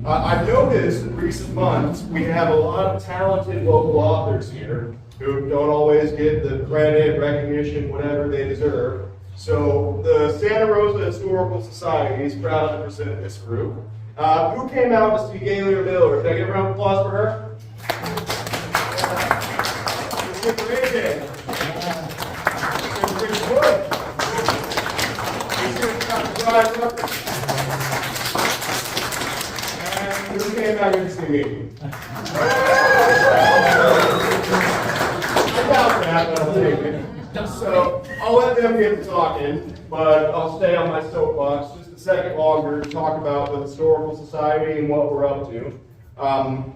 I've noticed in recent months we have a lot of talented local authors here who don't always get the credit, recognition, whatever they deserve. So the Santa Rosa Historical Society is proud to present this group. Who came out to see Gaylor Miller? Can I get a round of applause for her? And who came out here to see me? I doubt that, but I'll take it. So I'll let them get to talking, but I'll stay on my soapbox just a second longer to talk about the Historical Society and what we're up to.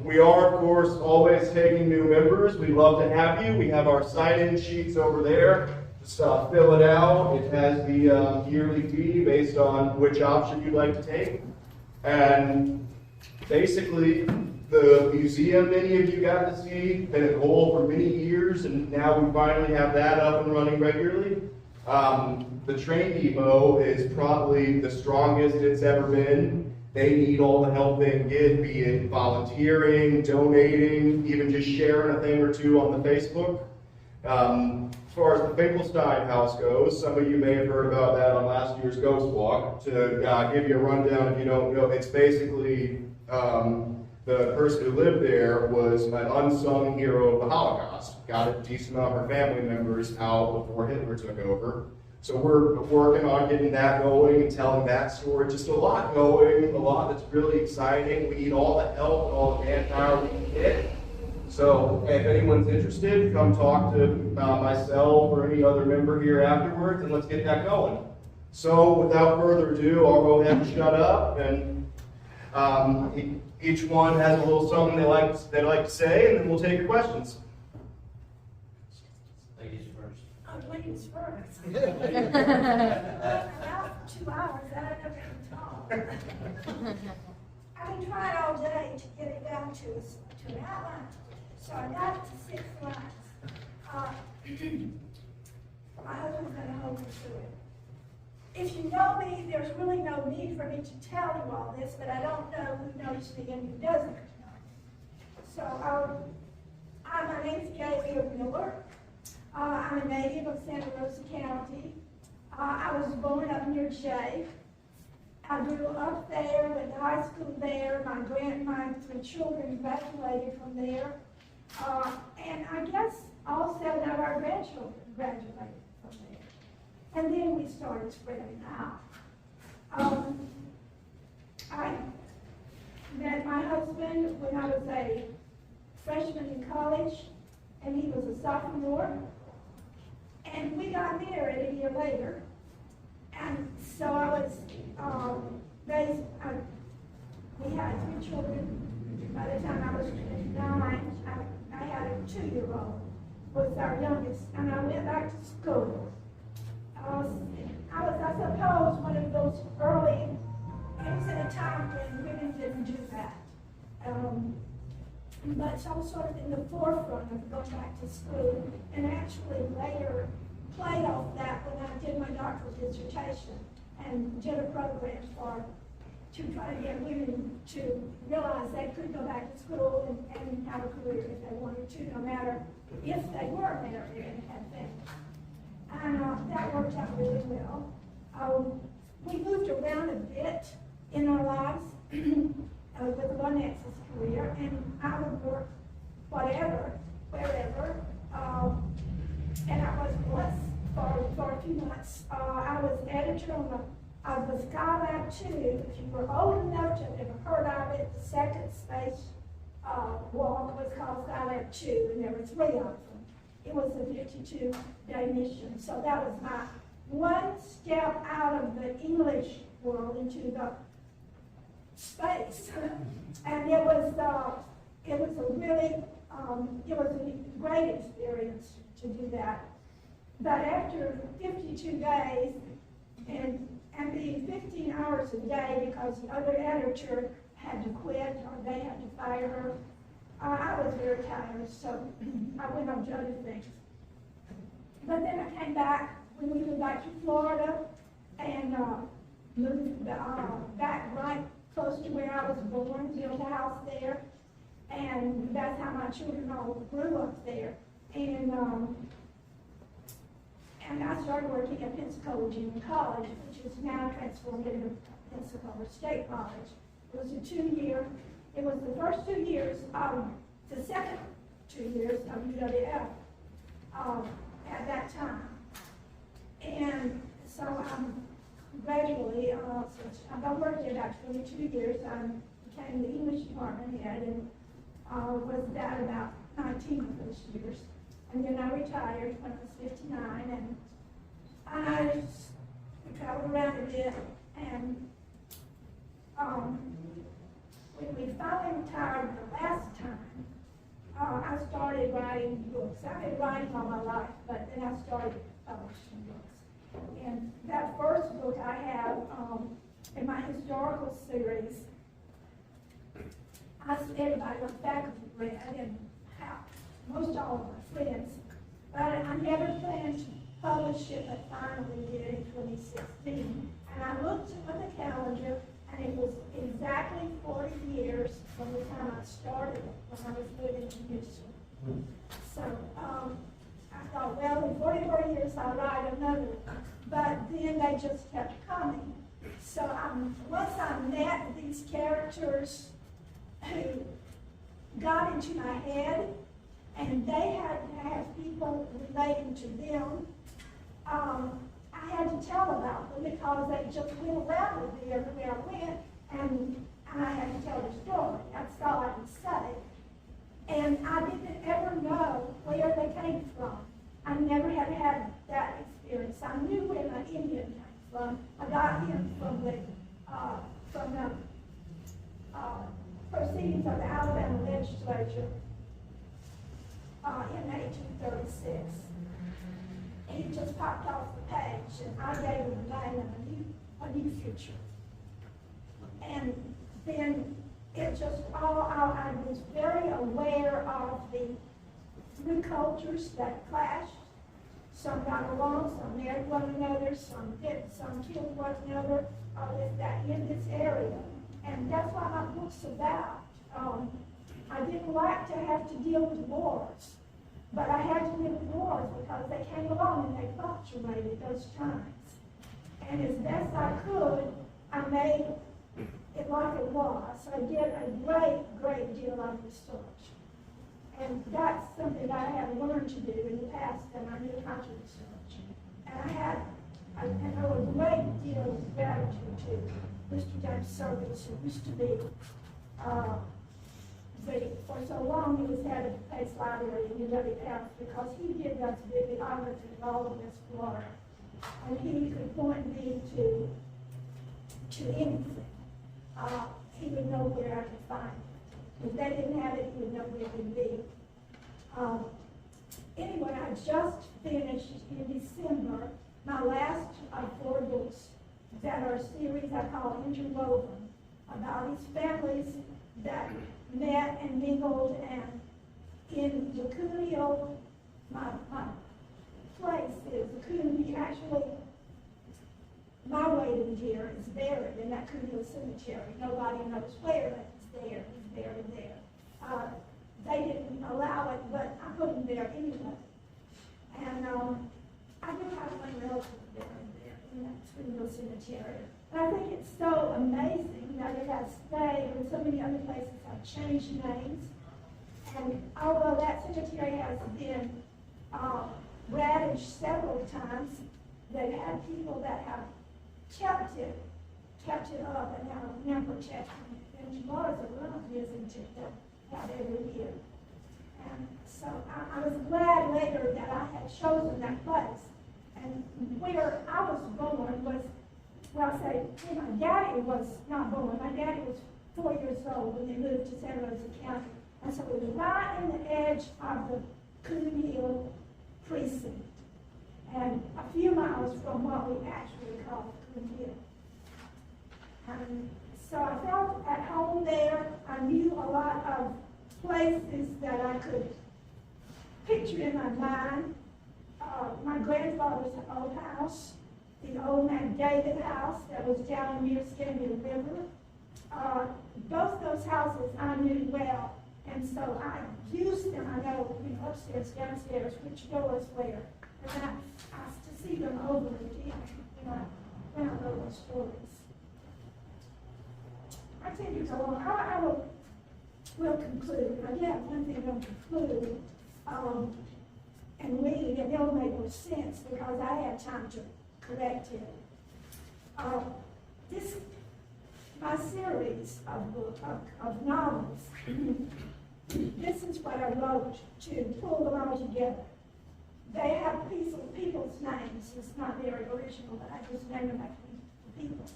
We are, of course, always taking new members. We'd love to have you. We have our sign-in sheets over there. Just fill it out. It has the yearly fee based on which option you'd like to take. And basically, the museum many of you got to see, been a goal for many years, and now we finally have that up and running regularly. The train depot is probably the strongest it's ever been. They need all the help they can get, be it volunteering, donating, even just sharing a thing or two on the Facebook. As far as the Finkelstein House goes, some of you may have heard about that on last year's Ghost Walk. To give you a rundown if you don't know, it's basically the person who lived there was an unsung hero of the Holocaust. Got a decent amount of her family members out before Hitler took over. So we're working on getting that going and telling that story. Just a lot going, a lot that's really exciting. We need all the help and all the manpower we can get. So if anyone's interested, come talk to myself or any other member here afterwards, and let's get that going. So without further ado, I'll go ahead and shut up, and each one has a little something they'd like to say, and then we'll take your questions. Ladies first. Oh, ladies first. About 2 hours, I never can talk. I've been trying all day to get it down to an outline. So I got it to 6 lines. My husband's going to hold me to it. If you know me, there's really no need for me to tell you all this, but I don't know who knows me and who doesn't know me. So my name's Gaylor Miller. I'm a native of Santa Rosa County. I was born up near Jay. I grew up there, went to high school there. My children graduated from there. And I guess all 7 of our grandchildren graduated from there. And then we started spreading out. I met my husband when I was a freshman in college, and he was a sophomore. And we got married a year later. And so I was raised, we had 3 children. By the time I was 29, I had a 2-year-old, was our youngest, and I went back to school. I was, I suppose, one of those early, it was at a time when women didn't do that. But so I was sort of in the forefront of going back to school, and actually later played off that when I did my doctoral dissertation and did a program to try to get women to realize they could go back to school and have a career if they wanted to, no matter if they were married and had families. And that worked out really well. We moved around a bit in our lives with Alexis' career, and I would work whatever, wherever. And I was blessed for a few months. I was editor of the Skylab 2. If you were old enough to have ever heard of it, the second space walk was called Skylab 2, and there were 3 of them. It was a 52-day mission. So that was my one step out of the English world into the space. And it was a really, it was a great experience to do that. But after 52 days, and being 15 hours a day because the other editor had to quit or they had to fire her, I was very tired, so I went on to other things. But then I came back, when we moved back to Florida, and moved back right close to where I was born, built a house there, and that's how my children all grew up there. And I started working at Pensacola Junior College, which is now transformed into Pensacola State College. It was it was the first 2 years of the second 2 years of UWF at that time. And so gradually, since I've worked there about 22 years, I became the English department head and was that about 19 of those years. And then I retired when I was 59, and I traveled around a bit, and when we finally retired the last time, I started writing books. I've been writing all my life, but then I started publishing books. And that first book I have in my historical series, everybody on faculty read, and most all of my friends. But I never planned to publish it, but finally did in 2016. And I looked at the calendar, and it was exactly 40 years from the time I started it, when I was living in Houston. So I thought, well, in 44 years I'll write another one. But then they just kept coming. So once I met these characters who got into my head, and they had to have people relating to them, I had to tell about them because they just went around with me everywhere I went, and I had to tell their story. That's all I can say. And I didn't ever know where they came from. I never had that experience. I knew where my Indian came from. I got him from the proceedings of the Alabama legislature in 1836. He just popped off the page, and I gave him a name and a new future. And then it just I was very aware of the three cultures that clashed. Some got along, some married one another, some didn't, some killed one another, in this area. And that's what my book's about. I didn't like to have to deal with wars, but I had to deal with wars because they came along and they fluctuated those times. And as best I could, I made it like it was. I did a great deal of research. And that's something that I have learned to do in the past, and I knew how to research. And I owe a great deal of gratitude to Mr. James Service, who used to be for so long he was head of the Pace Library in UWF, because he did us vivid honors in all of West Florida. And he could point me to anything. He would know where I could find it. If they didn't have it, he would know where it would be. Anyway, I just finished in December my last of 4 books that are a series I call Interwoven, about these families that met and mingled, and in the Cuneo, my place is the Cuneo. Actually, my weighted deer is buried in that Cuneo cemetery. Nobody knows where, but it's there. It's buried there. They didn't allow it, but I put him there anyway. And I do have one relative buried there in that Cuneo cemetery. And I think it's so amazing that it has stayed, and so many other places have changed names. And although that cemetery has been ravaged several times, they've had people that have kept it up and now protecting it. And tomorrow's a lot of visiting to have every year. And so I was glad later that I had chosen that place. And where I was born was, well, I say, my daddy was not born. My daddy was 4 years old when they moved to Santa Rosa County. And so it was right in the edge of the Cuneo precinct, and a few miles from what we actually call Cuneo. So I felt at home there. I knew a lot of places that I could picture in my mind. My grandfather's old house, the old man David house that was down near Scandia River, Both those houses I knew well, and so I used them. I know, upstairs, downstairs, which door is where. And I asked to see them over again when I wrote those stories. I tell you, go on. I will conclude. I do have one thing to conclude, and read, and it'll make more sense because I had time to correct it. My series of novels, this is what I wrote to pull them all together. They have people's names. It's not very original, but I just named them after people.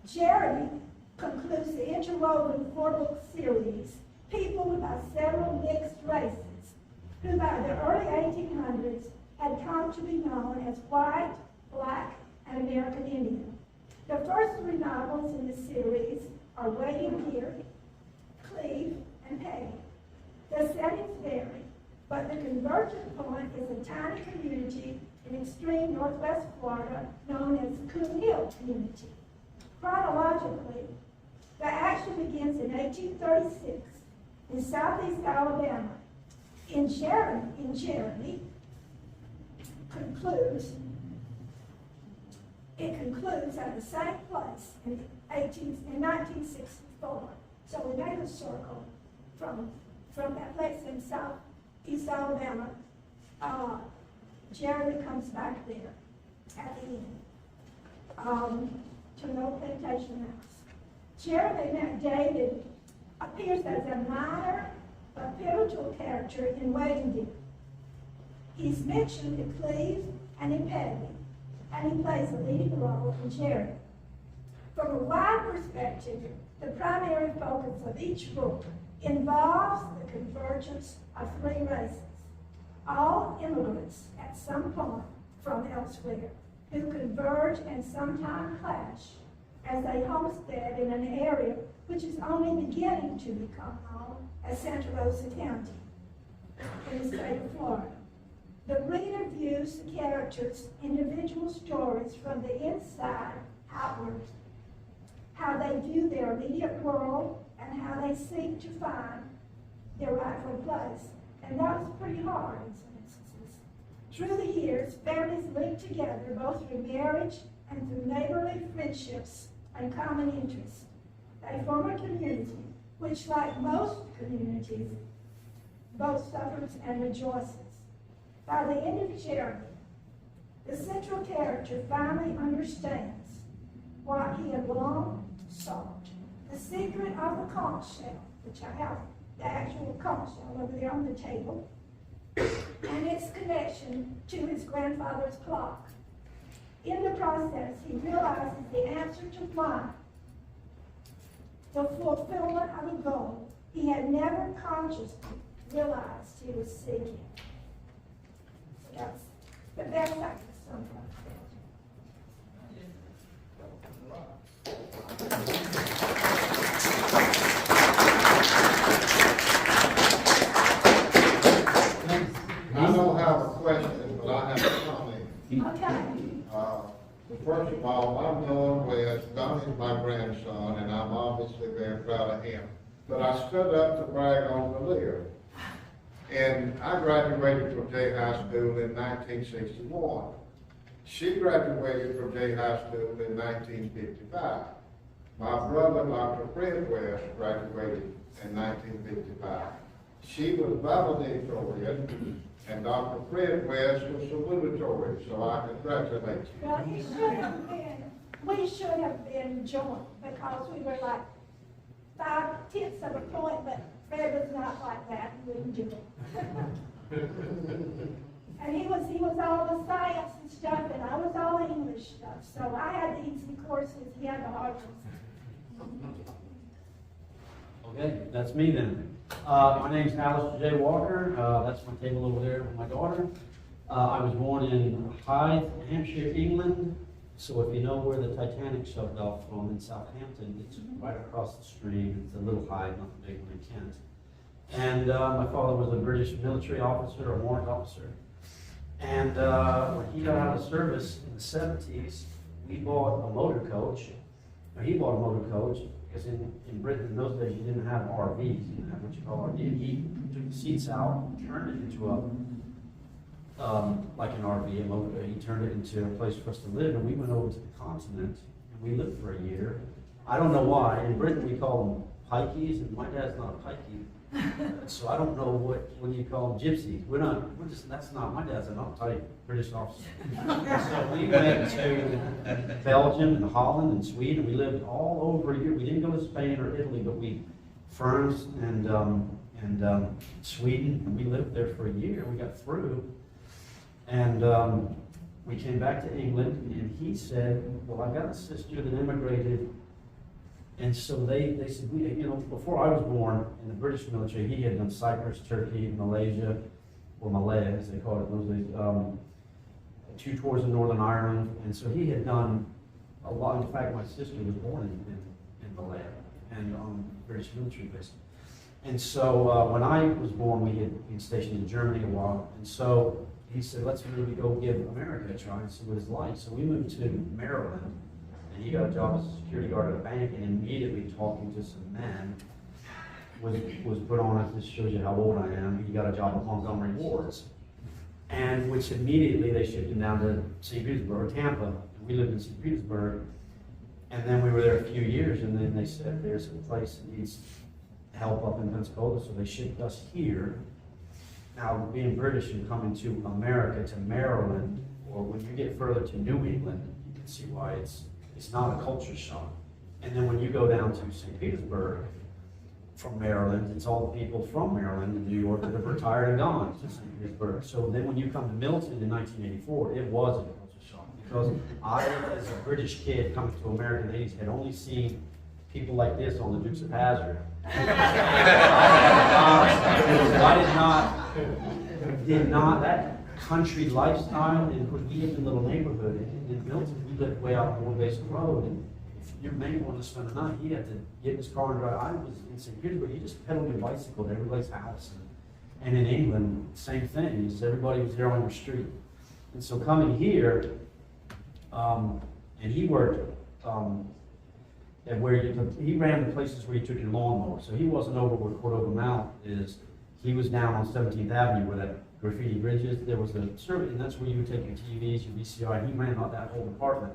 Jeremy concludes the interwoven four-book series, peopled by several mixed races, who by the early 1800s had come to be known as white, black, and American Indian. The first three novels in the series are Waiting Here, Cleve, and Peggy. The settings vary, but the convergent point is a tiny community in extreme northwest Florida known as Coon Hill Community. Chronologically, the action begins in 1836 in southeast Alabama. Jeremy concludes at the same place in 1964. So we made a circle from that place in southeast Alabama. Jeremy comes back there at the end to an old plantation house. Jeremy met David appears as a minor but pivotal character in Waiting Here. He's mentioned in Cleve and in Peggy, and he plays a leading role in Jeremy. From a wide perspective, the primary focus of each book involves the convergence of three races, all immigrants at some point from elsewhere, who converge and sometimes clash as they homestead in an area which is only beginning to become known as Santa Rosa County in the state of Florida. The reader views the characters' individual stories from the inside outward, how they view their immediate world, and how they seek to find their rightful place. And that was pretty hard in some instances. Through the years, families linked together both through marriage and through neighborly friendships and common interests. They form a community which, like most communities, both suffers and rejoices. By the end of Jeremy, the central character finally understands what he had long sought, the secret of the conch shell, which I have the actual conch shell over there on the table, and its connection to his grandfather's clock. In the process, he realizes the answer to why, the fulfillment of a goal he had never consciously realized he was seeking. So that's the best I can summarize. I don't have a question, but I have a comment. Okay. First of all, I'm Noah West. Don is my grandson, and I'm obviously very proud of him. But I stood up to brag on the Lear. And I graduated from J High School in 1961. She graduated from J High School in 1955. My brother, Dr. Fred West, graduated in 1955. She was valedictorian, and Dr. Fred West was salutatory, so I congratulate you. Well, we should have been joined because we were like 5/10 of a point, but Fred was not like that. He wouldn't do it. And he was all the science and stuff, and I was all the English stuff. So I had the easy courses, he had the hard ones. Okay, that's me then. My name's Alistair J. Walker. That's my table over there with my daughter. I was born in Hythe, Hampshire, England. So if you know where the Titanic shoved off from in Southampton, it's right across the stream. It's a little Hythe, not the big one in Kent. And my father was a British military officer, a warrant officer. And when he got out of service in the 70s, we bought a motor coach. Or he bought a motor coach because in Britain in those days, you didn't have RVs, you didn't have what you call RV. He took the seats out, turned it into like an RV, he turned it into a place for us to live, and we went over to the continent, and we lived for a year. I don't know why. In Britain, we call them pikeys, and my dad's not a pikey. So I don't know what you call them, gypsies. That's not, my dad's an uptight British officer. So we went to Belgium and Holland and Sweden. We lived all over Europe. We didn't go to Spain or Italy, but France and Sweden, and we lived there for a year. We got through, and we came back to England, and he said, well, I've got a sister that immigrated. And so they said, before I was born in the British military, he had done Cyprus, Turkey, Malaysia, or Malaya, as they called it in those days, 2 tours in Northern Ireland. And so he had done a lot. In fact, my sister was born in Malaya and on British military base. And so when I was born, we had been stationed in Germany a while. And so he said, let's maybe go give America a try and see what it's like. So we moved to Maryland. And he got a job as a security guard at a bank, and immediately talking to some men was put on. This shows you how old I am. He got a job at Montgomery Ward's, and which immediately they shipped him down to St. Petersburg, Tampa. And we lived in St. Petersburg, and then we were there a few years, and then they said there's a place that needs help up in Pensacola, so they shipped us here. Now, being British and coming to America, to Maryland, or when you get further to New England, you can see why it's not a culture shock. And then when you go down to St. Petersburg from Maryland, it's all the people from Maryland and New York that have retired and gone to St. Petersburg. So then when you come to Milton in 1984, it was a culture shock, because I, as a British kid coming to America in the 80s, had only seen people like this on the Dukes of Hazzard. I did not, that country lifestyle, and we lived in a little neighborhood in Milton. We lived way out on Old Basin Road, and if your man wanted to spend the night, he had to get in his car and drive. I was in St. Petersburg, you just pedaled your bicycle to everybody's house. And in England, same thing, is everybody was there on your street. And so coming here, and he worked at where he ran the places where you took your lawnmower. So he wasn't over where Cordova Mount is. He was down on 17th Avenue where that graffiti bridge is. There was a service, and that's where you would take your TVs, your VCR, and he ran out that whole department.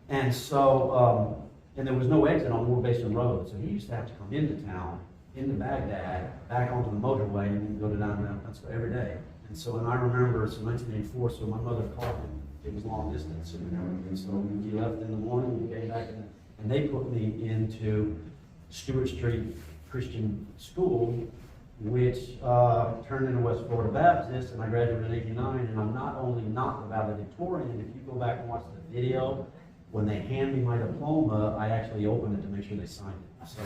And so, and there was no exit on Old Basin Road, so he used to have to come into town, into Baghdad, back onto the motorway, and then go to downtown Pensacola every day. And so, and I remember, so 1984, so my mother called him. It was long distance, and so he left in the morning, he came back, and they put me into Stewart Street Christian School, which turned into West Florida Baptist, and I graduated in '89, and I'm not only not the valedictorian, if you go back and watch the video, when they hand me my diploma, I actually opened it to make sure they signed it. So,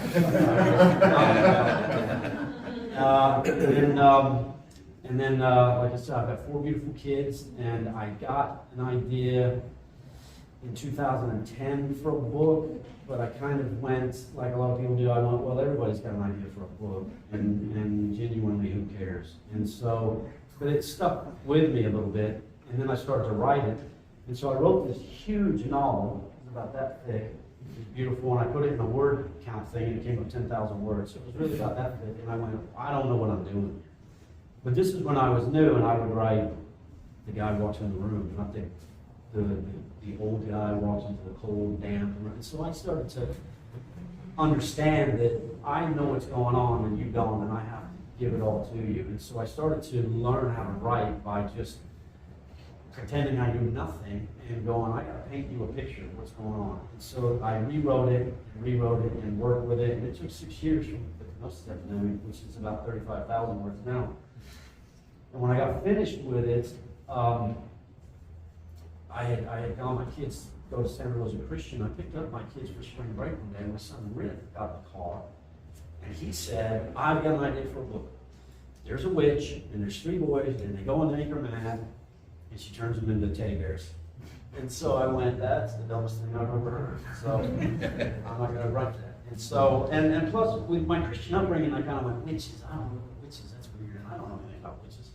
and then, like I said, I've got 4 beautiful kids, and I got an idea in 2010 for a book, but I kind of went, like a lot of people do, I went, well, everybody's got an idea for a book, and genuinely, who cares? And so, but it stuck with me a little bit, and then I started to write it, and so I wrote this huge novel, it was about that thick, it was beautiful, and I put it in a word count thing, and it came up 10,000 words, so it was really about that thick, and I went, I don't know what I'm doing. But this is when I was new, and I would write, the guy walks in the room, not the old guy walks into the cold, damp room. And so I started to understand that I know what's going on and you don't, and I have to give it all to you. And so I started to learn how to write by just pretending I knew nothing and going, I gotta paint you a picture of what's going on. And so I rewrote it, and worked with it, and it took 6 years from most of that doing, which is about 35,000 words now. And when I got finished with it, I had gone, my kids go to Santa Rosa Christian. I picked up my kids for spring break one day, and my son Rick got in the car, and he said, I've got an idea for a book. There's a witch, and there's 3 boys, and they go and make her mad, and she turns them into teddy bears. And so I went, that's the dumbest thing I've ever heard. So I'm not going to write that. And so, and plus, with my Christian upbringing, I kind of went, witches, I don't know witches, that's weird, and I don't know anything about witches.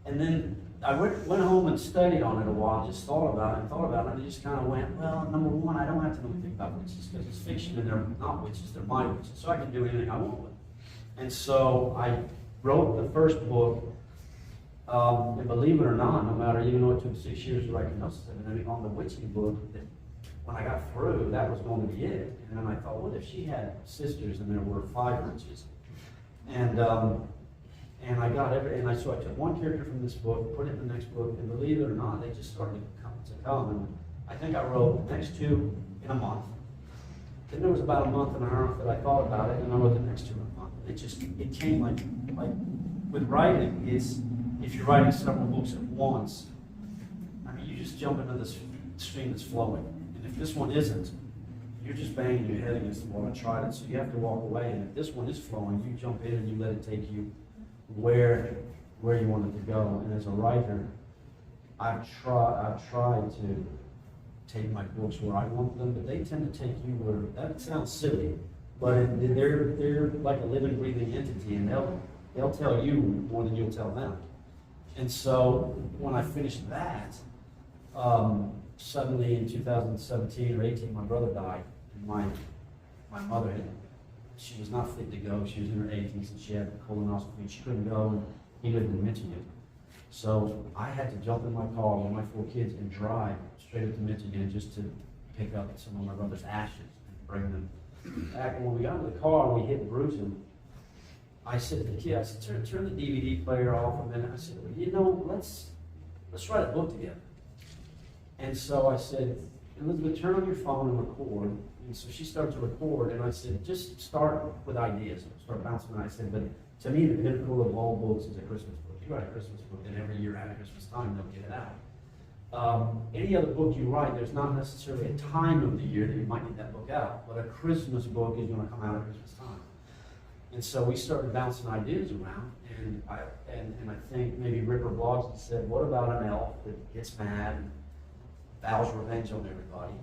And then I went home and studied on it a while, just thought about it, and I just kind of went, well, number one, I don't have to know anything about witches, because it's fiction and they're not witches, they're my witches, so I can do anything I want with it. And so I wrote the first book, and believe it or not, no matter, even though it took 6 years to write most of it, and on the witching book, that when I got through, that was going to be it. And then I thought, what if she had sisters and there were 5 witches? And I got so I took one character from this book, put it in the next book, and believe it or not, they just started to come. And I think I wrote the next 2 in a month. Then there was about a month and a half that I thought about it, and I wrote the next 2 in a month. It came like with writing, if you're writing several books at once, I mean, you just jump into this stream that's flowing. And if this one isn't, you're just banging your head against the wall. I tried it, so you have to walk away. And if this one is flowing, you jump in and you let it take you where you want it to go. And as a writer, I've tried to take my books where I want them, but they tend to take you where, that sounds silly, but they're like a living, breathing entity, and they'll tell you more than you'll tell them. And so when I finished that, suddenly in 2017 or 18, my brother died, and my mother she was not fit to go. She was in her 80s, and she had colonoscopy. She couldn't go, and he lived in Michigan. So I had to jump in my car with my 4 kids and drive straight up to Michigan just to pick up some of my brother's ashes and bring them back. And when we got into the car and we hit Bruton, I said to the kid, I said, turn the DVD player off a minute. I said, well, you know, let's write a book together. And so I said, Elizabeth, turn on your phone and record. And so she started to record, and I said, just start with ideas. Start bouncing. And I said, but to me, the pinnacle of all books is a Christmas book. You write a Christmas book, and every year at Christmas time, they'll get it out. Any other book you write, there's not necessarily a time of the year that you might get that book out, but a Christmas book is going to come out at Christmas time. And so we started bouncing ideas around, and I think maybe Ripper Blogs said, what about an elf that gets mad and vows revenge on everybody?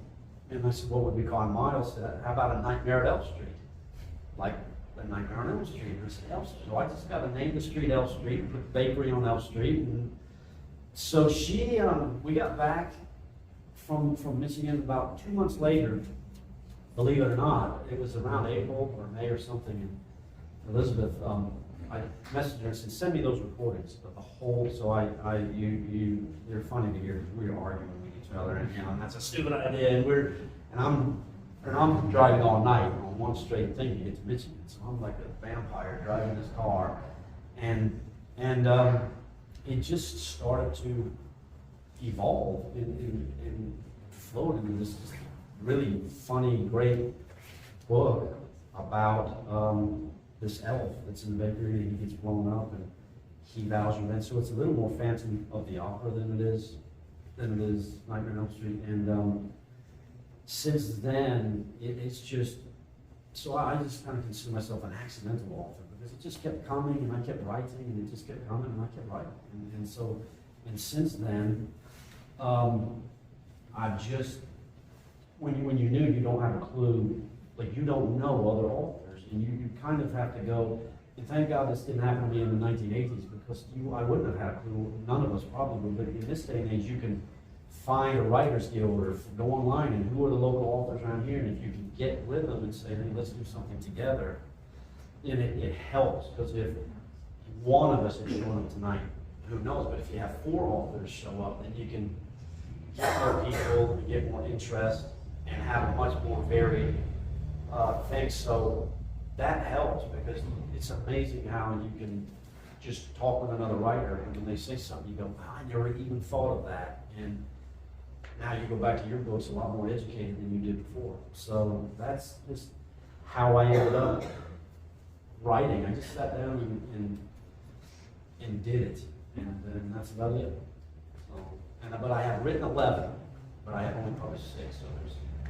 And I said, what would we call him? Miles said, how about a Nightmare at Elf Street? Like a Nightmare on Elf Street. And I said, Elf Street. So I just got to name the street Elf Street and put the bakery on Elf Street. And so we got back from Michigan about 2 months later. Believe it or not, it was around April or May or something. And Elizabeth, I messaged her and said, send me those recordings of the whole. So they're funny to hear. We were arguing with each other, and that's a stupid idea. And I'm driving all night on one straight thing to get to Michigan. So I'm like a vampire driving this car, and it just started to evolve and float into this really funny, great book about this elf that's in the bakery, and he gets blown up and he vows revenge. So it's a little more Phantom of the Opera than it is Nightmare on Elm Street. And since then, it's just, so I just kind of consider myself an accidental author, because it just kept coming, and I kept writing, and it just kept coming, and I kept writing. And since then, I've just, when you knew you don't have a clue, like you don't know other authors, and you kind of have to go, and thank God this didn't happen to me in the 1980s, because I wouldn't have had a clue, none of us probably, but in this day and age, you can find a writer's guild or go online and who are the local authors around here, and if you can get with them and say, hey, let's do something together, then it helps, because if one of us is showing up tonight, who knows, but if you have 4 authors show up, then you can get more people, get more interest, and have a much more varied thing. So that helps, because it's amazing how you can just talk with another writer, and when they say something, you go, I never even thought of that. And now you go back to your books a lot more educated than you did before. So that's just how I ended up writing. I just sat down and did it, and that's about it. So, but I have written 11, but I have only published 6. So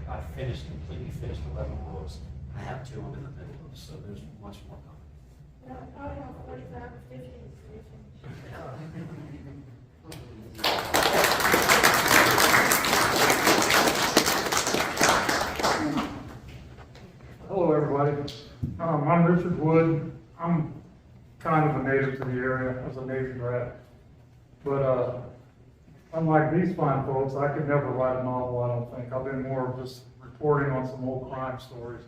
I completely finished 11 books. I have 2 I'm in the middle of, so there's much more coming. I have 45 or 50. Hello, everybody. I'm Richard Wood. I'm kind of a native to the area. I was a Navy brat. But unlike these fine folks, I could never write a novel, I don't think. I've been more of just reporting on some old crime stories.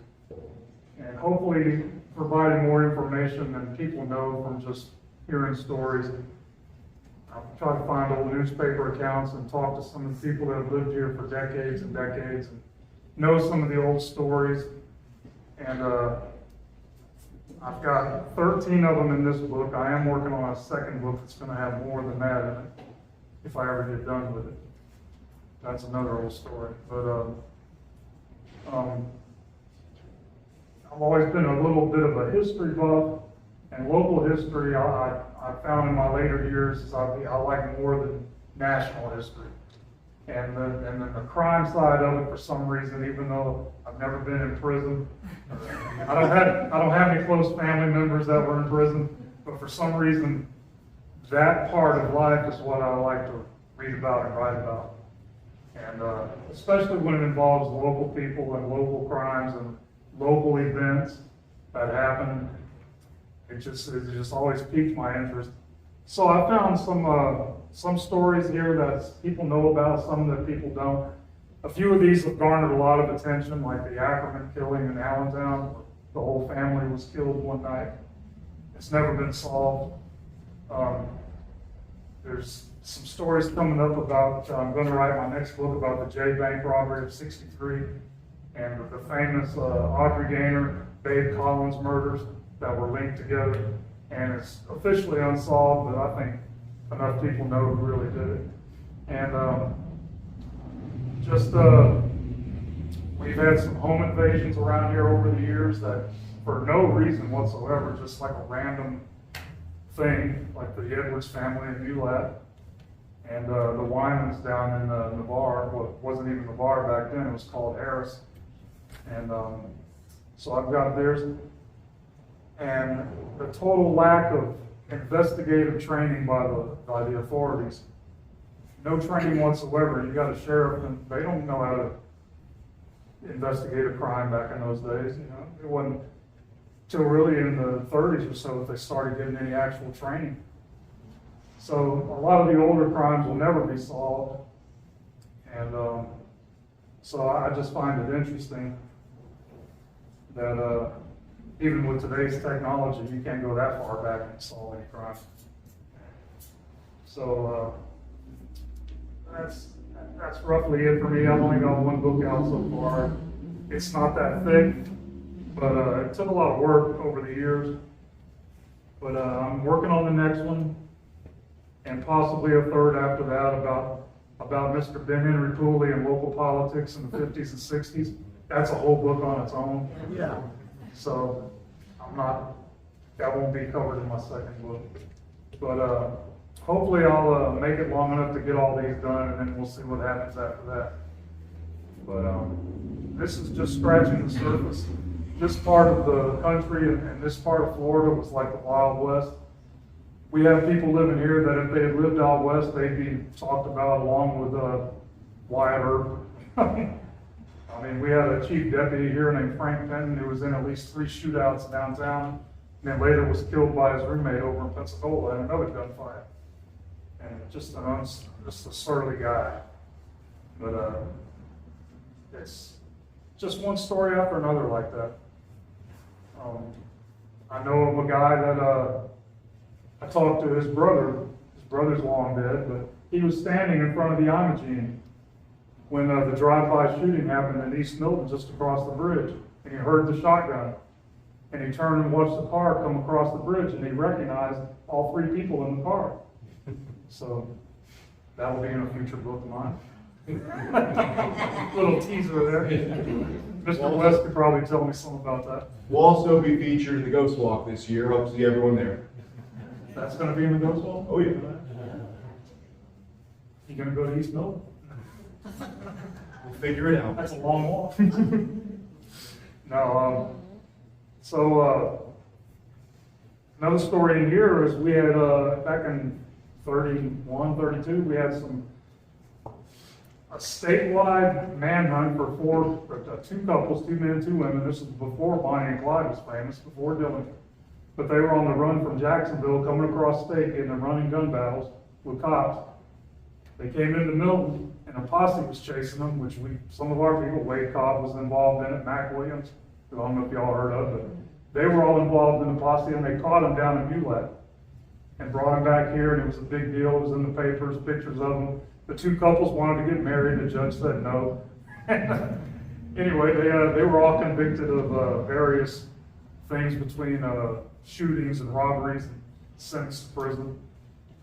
And hopefully providing more information than people know from just hearing stories. I'll try to find old newspaper accounts and talk to some of the people that have lived here for decades and decades and know some of the old stories. And I've got 13 of them in this book. I am working on a second book that's going to have more than that in it, if I ever get done with it. That's another old story. But I've always been a little bit of a history buff, and local history I found in my later years is I like more than national history. And then the crime side of it, for some reason, even though I've never been in prison, I don't have any close family members that were in prison, but for some reason, that part of life is what I like to read about and write about. And especially when it involves local people and local crimes and local events that happen, it just always piques my interest. So I found some stories here that people know about, some that people don't. A few of these have garnered a lot of attention, like the Ackerman killing in Allentown. The whole family was killed one night. It's never been solved. There's some stories coming up about, I'm going to write my next book about the J Bank robbery of '63 and the famous Audrey Gaynor, Babe Collins murders that were linked together. And it's officially unsolved, but I think enough people know who really did it. And we've had some home invasions around here over the years that, for no reason whatsoever, just like a random thing, like the Edwards family in Mulat, and the Wymans down in Navarre. Well, it wasn't even Navarre back then, it was called Harris. And so I've got theirs. And the total lack of investigative training by the authorities. No training whatsoever. You got a sheriff, and they don't know how to investigate a crime back in those days. You know, it wasn't till really in the 30s or so that they started getting any actual training. So a lot of the older crimes will never be solved. And so I just find it interesting that even with today's technology, you can't go that far back and solve any crime. So that's roughly it for me. I've only got one book out so far. It's not that thick, but it took a lot of work over the years. But I'm working on the next one, and possibly a third after that about Mr. Ben Henry Cooley and local politics in the 50s and 60s. That's a whole book on its own. Yeah. So that won't be covered in my second book. But hopefully I'll make it long enough to get all these done, and then we'll see what happens after that. But this is just scratching the surface. This part of the country and this part of Florida was like the Wild West. We have people living here that if they had lived out west, they'd be talked about along with Wyatt Earp. I mean, we had a chief deputy here named Frank Penton who was in at least 3 shootouts downtown, and then later was killed by his roommate over in Pensacola in another gunfight. And just a surly guy. But it's just one story after another like that. I know of a guy that I talked to his brother. His brother's long dead, but he was standing in front of the Imogene when the drive-by shooting happened in East Milton, just across the bridge, and he heard the shotgun. And he turned and watched the car come across the bridge, and he recognized all 3 people in the car. So that will be in a future book of mine. Little teaser there. Mr. West could probably tell me something about that. We'll also be featured in the Ghost Walk this year. Hope to see everyone there. That's going to be in the Ghost Walk? Oh yeah. You going to go to East Milton? We'll figure it out. That's a long walk. No, so another story in here is we had, back in 31, 32, we had a statewide manhunt for 2 couples, 2 men, 2 women. This was before Bonnie and Clyde was famous, before Dillinger. But they were on the run from Jacksonville, coming across state, getting in running gun battles, with cops. They came into Milton, and a posse was chasing them, which some of our people, Wade Cobb was involved in it, Mac Williams, who I don't know if y'all heard of, but they were all involved in the posse, and they caught him down in Mulet and brought him back here, and it was a big deal. It was in the papers, pictures of them. The two couples wanted to get married, the judge said no. Anyway, they were all convicted of various things between shootings and robberies and sentenced to prison.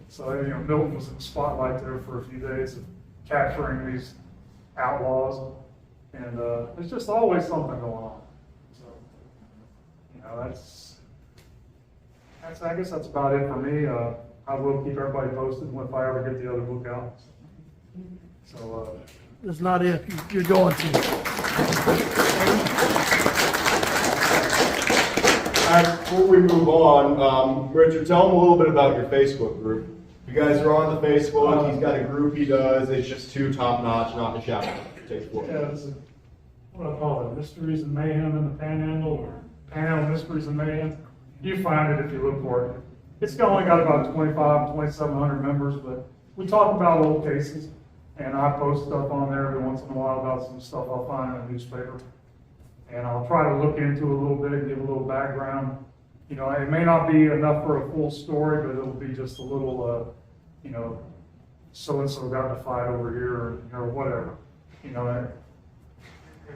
So, Milton was in the spotlight there for a few days of capturing these outlaws. And there's just always something going on. So, I guess that's about it for me. I will keep everybody posted if I ever get the other book out. So, It's not if, you're going to. All right, before we move on, Richard, tell them a little bit about your Facebook group. You guys are on the Facebook. He's got a group he does. It's just too top notch, not to shout. It takes four. yeah, it's what do I call it? Mysteries and Mayhem in the Panhandle, or Panhandle Mysteries and Mayhem. You find it if you look for it. It's only got about 2,700 members, but we talk about old cases, and I post stuff on there every once in a while about some stuff I'll find in a newspaper. And I'll try to look into a little bit and give a little background. It may not be enough for a full story, but it'll be just a little, so-and-so got in a fight over here, or whatever.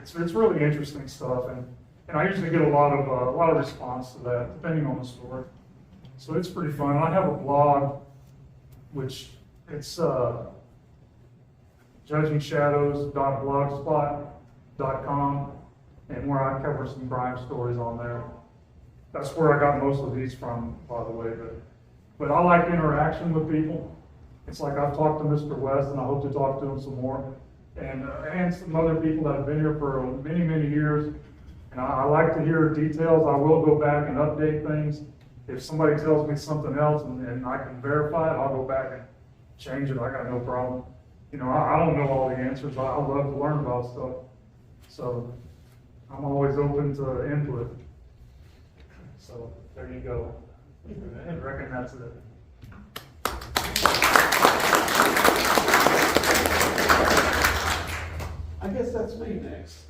It's really interesting stuff, and I usually get a lot of response to that, depending on the story. So it's pretty fun. I have a blog, which it's judgingshadows.blogspot.com, and where I cover some crime stories on there. That's where I got most of these from, by the way. But I like interaction with people. It's like I've talked to Mr. West, and I hope to talk to him some more, and some other people that have been here for many, many years. And I like to hear details. I will go back and update things. If somebody tells me something else and I can verify it, I'll go back and change it. I got no problem. I don't know all the answers. I love to learn about stuff. So I'm always open to input. So there you go. I reckon that's it. I guess that's me next.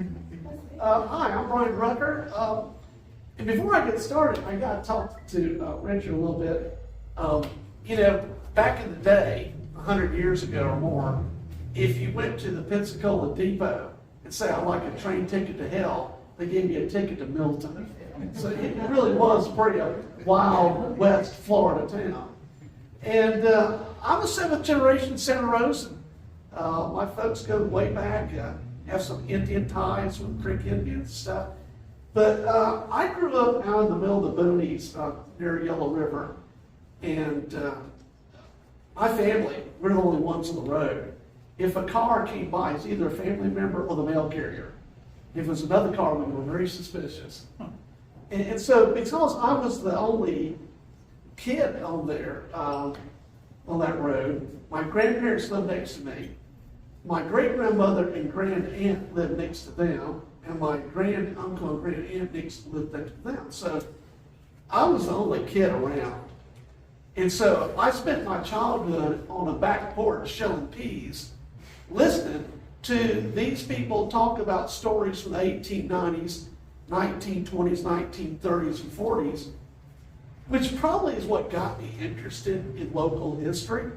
Hi, I'm Brian Rucker. And before I get started, I got to talk to Richard a little bit. Back in the day, 100 years ago or more, if you went to the Pensacola Depot and say, I'd like a train ticket to hell, they gave you a ticket to Milton. So it really was pretty a wild West Florida town. And I'm a 7th generation Santa Rosa. My folks go way back, have some Indian ties with Creek Indians and stuff. But I grew up out in the middle of the boonies near Yellow River. And my family, we're the only ones on the road. If a car came by, it's either a family member or the mail carrier. If it was another car, we were very suspicious. And so because I was the only kid on there, on that road, my grandparents lived next to me. My great-grandmother and grand-aunt lived next to them, and my grand-uncle and grand-aunt lived next to them. So I was the only kid around. And so I spent my childhood on a back porch shelling peas, listening to these people talk about stories from the 1890s, 1920s, 1930s, and 40s, which probably is what got me interested in local history,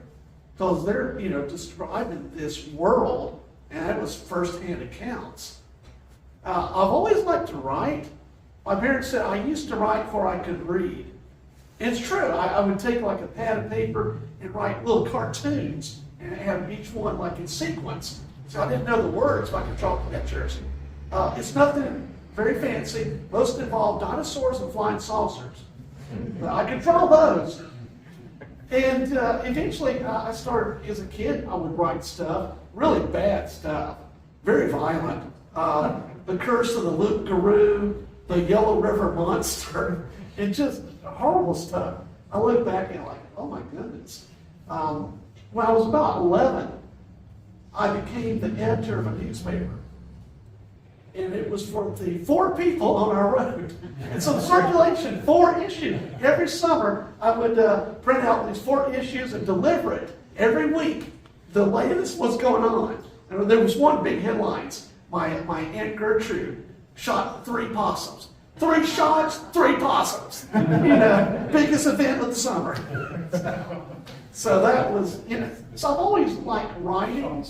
because they're, describing this world, and that was firsthand accounts. I've always liked to write. My parents said I used to write before I could read. And it's true. I would take like a pad of paper and write little cartoons and have each one like in sequence. So I didn't know the words, but I could draw pictures. It's nothing very fancy. Most involve dinosaurs and flying saucers. But I could draw those. And eventually I started, as a kid, I would write stuff, really bad stuff, very violent. The Curse of the Luke Garou, the Yellow River Monster, and just horrible stuff. I look back and like, oh my goodness. When I was about 11, I became the editor of a newspaper. And it was for the 4 people on our road. And so the circulation, 4 issues. Every summer, I would print out these 4 issues and deliver it. every week, the latest was going on. And there was one big headlines. My Aunt Gertrude shot 3 possums. 3 shots, 3 possums. Biggest event of the summer. So that was, so I've always liked writing.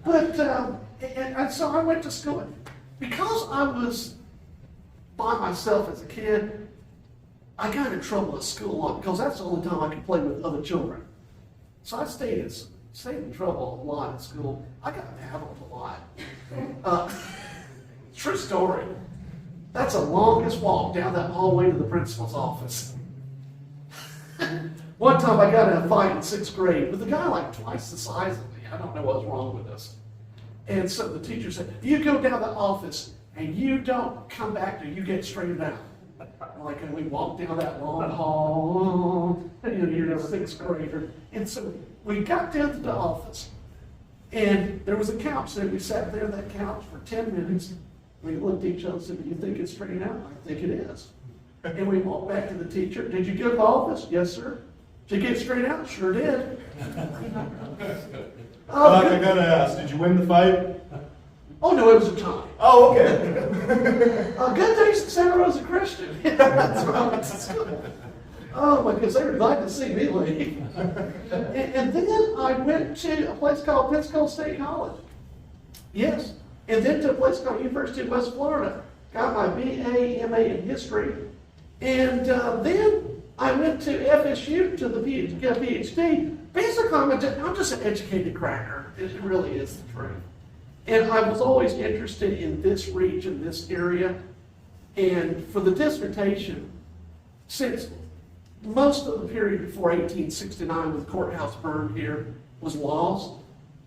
But, and so I went to school. Because I was by myself as a kid, I got in trouble at school a lot because that's the only time I could play with other children. So I stayed in trouble a lot at school. I got paddled a lot. True story. That's the longest walk down that hallway to the principal's office. One time I got in a fight in 6th grade with a guy like twice the size of me. I don't know what's wrong with us. And so the teacher said, you go down the office and you don't come back till you get straightened out. Like, and we walked down that long hall, you're a 6th grader. And so we got down to the office, and there was a couch there. We sat there on that couch for 10 minutes. We looked at each other and said, do you think it's straightened out? I think it is. And we walked back to the teacher. Did you go to the office? Yes, sir. Did you get straightened out? Sure did. I gotta ask, did you win the fight? Oh, no, it was a tie. Oh, okay. Good days at Santa Rosa Christian. That's where I went to school. Oh, my goodness, they were glad to see me leave. And then I went to a place called Pensacola State College. Yes. And then to a place called University of West Florida. Got my BA, MA in history. And then I went to FSU to get a PhD. Basically, I'm just an educated cracker. It really is the truth. And I was always interested in this region, this area. And for the dissertation, since most of the period before 1869 when the courthouse burned here was lost,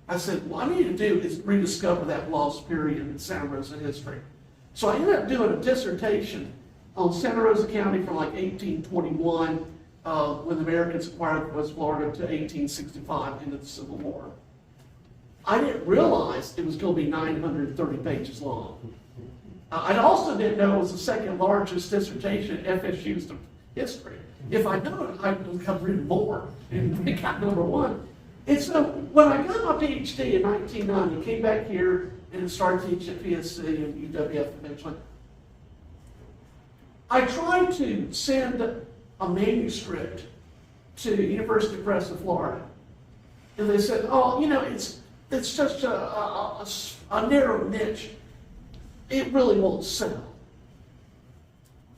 I said, what I need to do is rediscover that lost period in Santa Rosa history. So I ended up doing a dissertation on Santa Rosa County from like 1821, when the Americans acquired West Florida, to 1865, into the Civil War. I didn't realize it was going to be 930 pages long. I also didn't know it was the second largest dissertation at FSU's history. If I'd known it, I would have written more and got number 1. And so when I got my PhD in 1990, came back here and started teaching at PSC and UWF eventually, I tried to send a manuscript to University Press of Florida. And they said, oh, it's just a narrow niche. It really won't sell.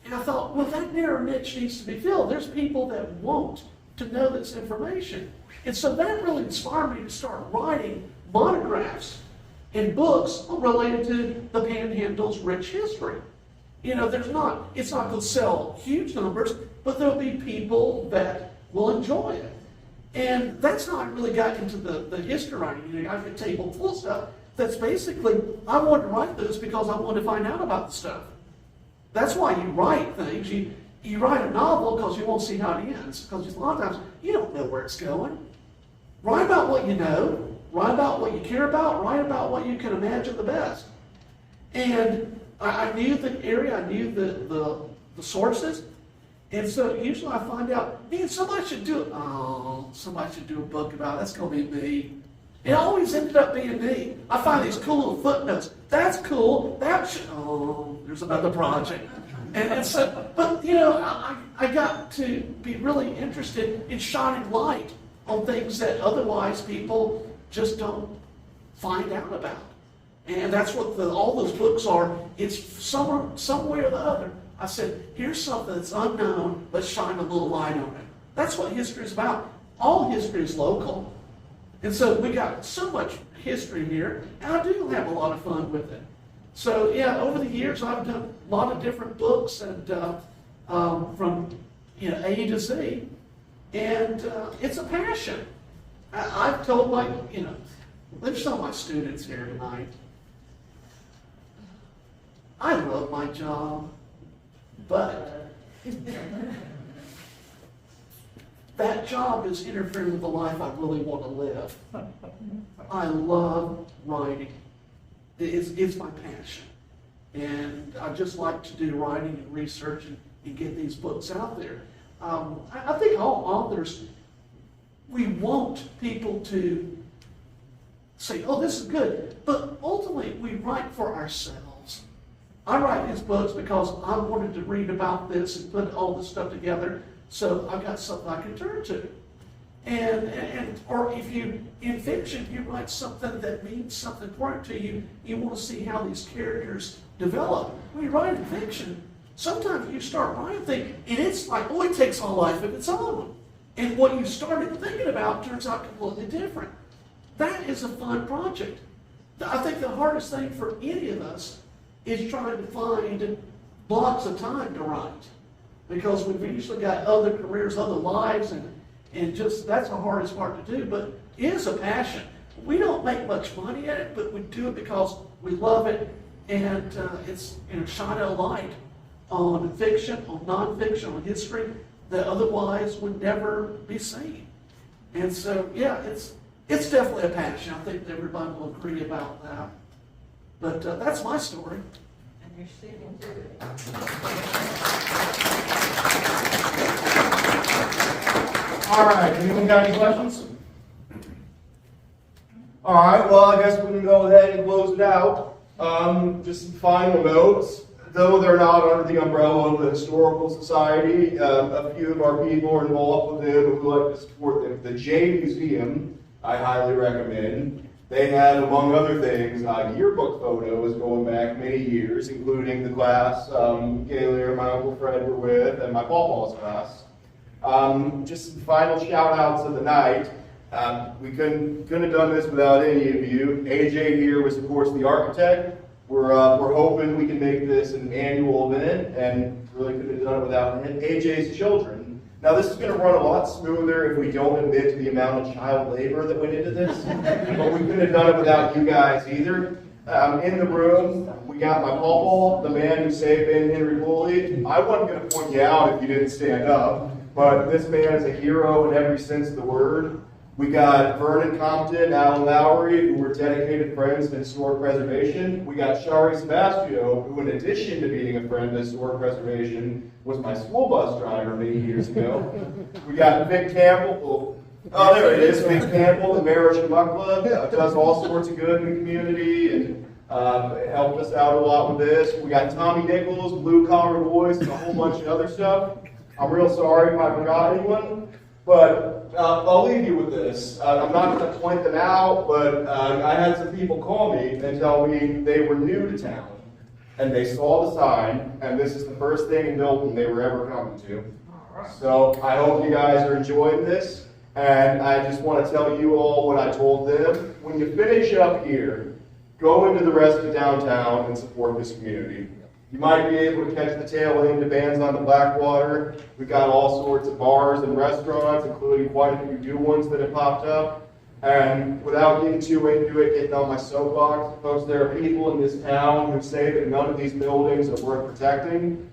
And I thought, well, that narrow niche needs to be filled. There's people that want to know this information. And so that really inspired me to start writing monographs and books related to the Panhandle's rich history. It's not going to sell huge numbers, but there'll be people that will enjoy it. And that's how I really got into the history writing. I have a table full of stuff that's basically, I wanted to write this because I wanted to find out about the stuff. That's why you write things. You write a novel because you won't see how it ends. Because a lot of times, you don't know where it's going. Write about what you know. Write about what you care about. Write about what you can imagine the best. And I knew the area. I knew the sources. And so usually I find out, man, somebody should do a book about it. That's going to be me. It always ended up being me. I find these cool little footnotes. That's cool. There's another project. And so, but I got to be really interested in shining light on things that otherwise people just don't find out about. And that's what all those books are. It's some way or the other. I said, here's something that's unknown, let's shine a little light on it. That's what history is about. All history is local. And so we got so much history here, and I do have a lot of fun with it. So yeah, over the years I've done a lot of different books and from A to Z, and it's a passion. I've told there's some of my students here tonight. I love my job, but that job is interfering with the life I really want to live. I love writing. It's my passion. And I just like to do writing and research and get these books out there. I think all authors we want people to say, oh, this is good. But ultimately, we write for ourselves. I write these books because I wanted to read about this and put all this stuff together, so I've got something I can turn to. Or if you, in fiction, you write something that means something important to you, you want to see how these characters develop. When you write in fiction, sometimes you start writing things, and it's like, oh, it takes on life of its own. And what you started thinking about turns out completely different. That is a fun project. I think the hardest thing for any of us is trying to find blocks of time to write. Because we've usually got other careers, other lives, and just that's the hardest part to do. But it is a passion. We don't make much money at it, but we do it because we love it, and it's shine a light on fiction, on nonfiction, on history that otherwise would never be seen. And so, yeah, it's definitely a passion. I think everybody will agree about that. But that's my story. And you're sticking to it. All right, anyone got any questions? All right, well, I guess we can go ahead and close it out. Just some final notes. Though they're not under the umbrella of the Historical Society, a few of our people are involved with them and we like to support them. The J Museum, I highly recommend. They have, among other things, yearbook photos going back many years, including the class Gaylor, my Uncle Fred were with, and my Pawpaw's class. Just some final shout outs of the night. We couldn't have done this without any of you. AJ here was, of course, the architect. We're hoping we can make this an annual event, and really couldn't have done it without AJ's children. Now, this is going to run a lot smoother if we don't admit to the amount of child labor that went into this, but we couldn't have done it without you guys either. In the room, we got my pawpaw, the man who saved Ben Henry Woolley. I wasn't going to point you out if you didn't stand up, but this man is a hero in every sense of the word. We got Vernon Compton, Alan Lowry, who were dedicated friends to historic preservation. We got Shari Sebastio, who in addition to being a friend to historic preservation, was my school bus driver many years ago. We got Vic Campbell. Oh, there it is, Vic Campbell, the mayor of Chumuckla, does all sorts of good in the community and helped us out a lot with this. We got Tommy Nichols, Blue Collar Boys, and a whole bunch of other stuff. I'm real sorry if I forgot anyone. But I'll leave you with this. I'm not going to point them out, but I had some people call me and tell me they were new to town, and they saw the sign, and this is the first thing in Milton they were ever coming to. So I hope you guys are enjoying this, and I just want to tell you all what I told them. When you finish up here, go into the rest of downtown and support this community. You might be able to catch the tail end of bands on the Blackwater. We've got all sorts of bars and restaurants, including quite a few new ones that have popped up. And without getting too into it, getting on my soapbox, folks, there are people in this town who say that none of these buildings are worth protecting.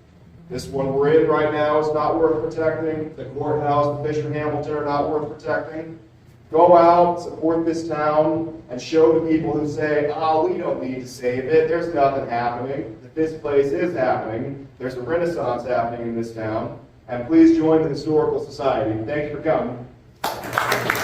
This one we're in right now is not worth protecting. The courthouse, the Fisher Hamilton are not worth protecting. Go out, support this town, and show the people who say, oh, we don't need to save it, there's nothing happening, that this place is happening, there's a renaissance happening in this town, and please join the Historical Society. Thank you for coming.